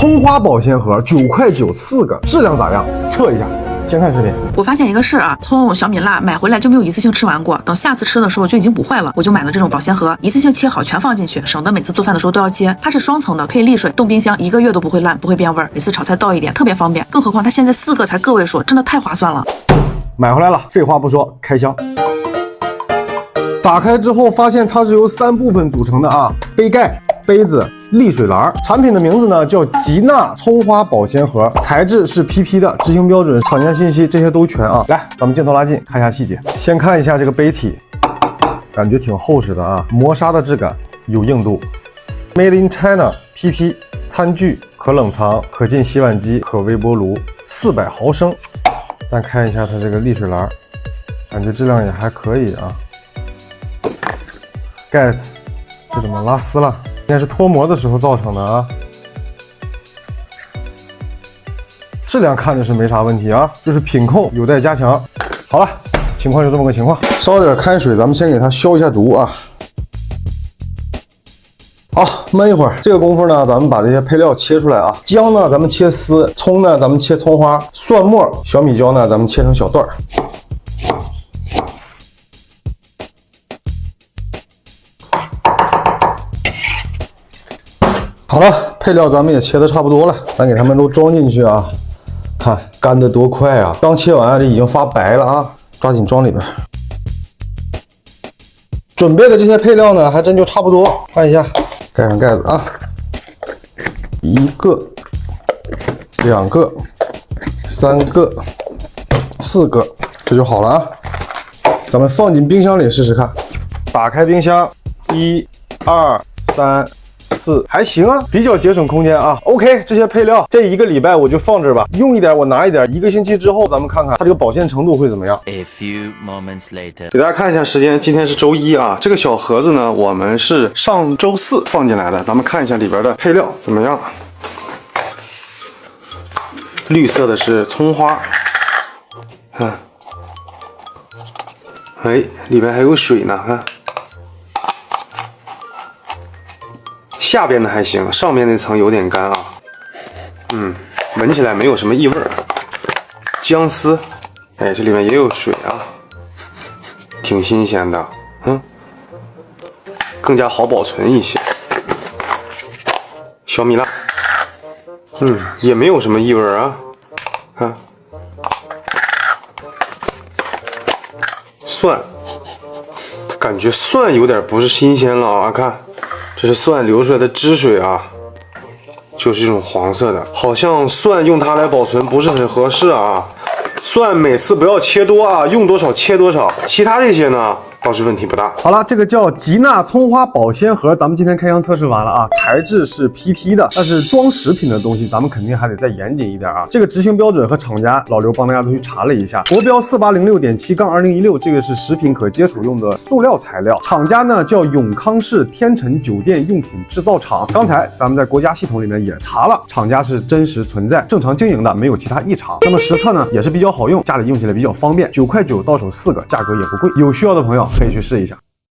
葱花保鲜盒9块9 4个，质量咋样？测一下。先看视频。我发现一个事儿啊，葱、小米辣买回来就没有一次性吃完过，等下次吃的时候就已经不坏了。我就买了这种保鲜盒，一次性切好全放进去，省得每次做饭的时候都要切。它是双层的，可以沥水，冻冰箱1个月都不会烂，不会变味儿。每次炒菜倒一点，特别方便。更何况它现在4个才个位数，真的太划算了。买回来了，废话不说，开箱。打开之后发现它是由3部分组成的啊，杯盖、杯子、沥水篮。产品的名字呢叫吉娜葱花保鲜盒，材质是 PP 的，执行标准、厂家信息这些都全啊。来，咱们镜头拉近看一下细节。先看一下这个杯体，感觉挺厚实的啊，磨砂的质感，有硬度。Made in China PP， 餐具可冷藏，可进洗碗机，可微波炉，400毫升。再看一下它这个沥水篮，感觉质量也还可以啊。盖子这怎么拉丝了？应该是脱模的时候造成的啊。质量看着是没啥问题啊，就是品控有待加强。好了，情况就这么个情况。烧点开水，咱们先给它消一下毒啊。好，焖一会儿。这个功夫呢，咱们把这些配料切出来啊。姜呢，咱们切丝；葱呢，咱们切葱花；蒜末、小米椒呢，咱们切成小段儿。好了，配料咱们也切的差不多了，咱给它们都装进去啊。看干得多快啊！刚切完，这已经发白了啊，抓紧装里边。准备的这些配料呢，还真就差不多。看一下，盖上盖子啊，1个、2个、3个、4个，这就好了啊。咱们放进冰箱里试试看。打开冰箱，1、2、3。4还行啊，比较节省空间啊。OK， 这些配料这1个礼拜我就放这儿吧，用一点我拿一点，1个星期之后咱们看看它这个保鲜程度会怎么样。A few moments later， 给大家看一下时间，今天是周1啊。这个小盒子呢，我们是上周4放进来的，咱们看一下里边的配料怎么样。绿色的是葱花，看，哎，里边还有水呢，看。下边的还行，上面那层有点干啊。闻起来没有什么异味。姜丝，哎，这里面也有水啊，挺新鲜的，更加好保存一些。小米辣，也没有什么异味啊，看。蒜，感觉蒜有点不是新鲜了啊，看。这是蒜流出来的汁水啊，就是这种黄色的，好像蒜用它来保存不是很合适啊。蒜每次不要切多啊，用多少切多少。其他这些呢，倒是问题不大。好了，这个叫吉娜葱花保鲜盒，咱们今天开箱测试完了啊，材质是 PP 的，但是装食品的东西咱们肯定还得再严谨一点啊。这个执行标准和厂家老刘帮大家都去查了一下，国标4806.7-2016，这个是食品可接触用的塑料材料，厂家呢叫永康市天成酒店用品制造厂。刚才咱们在国家系统里面也查了，厂家是真实存在、正常经营的，没有其他异常。那么实测呢也是比较好用，家里用起来比较方便，9块9到手4个，价格也不贵，有需要的朋友可以去试一下。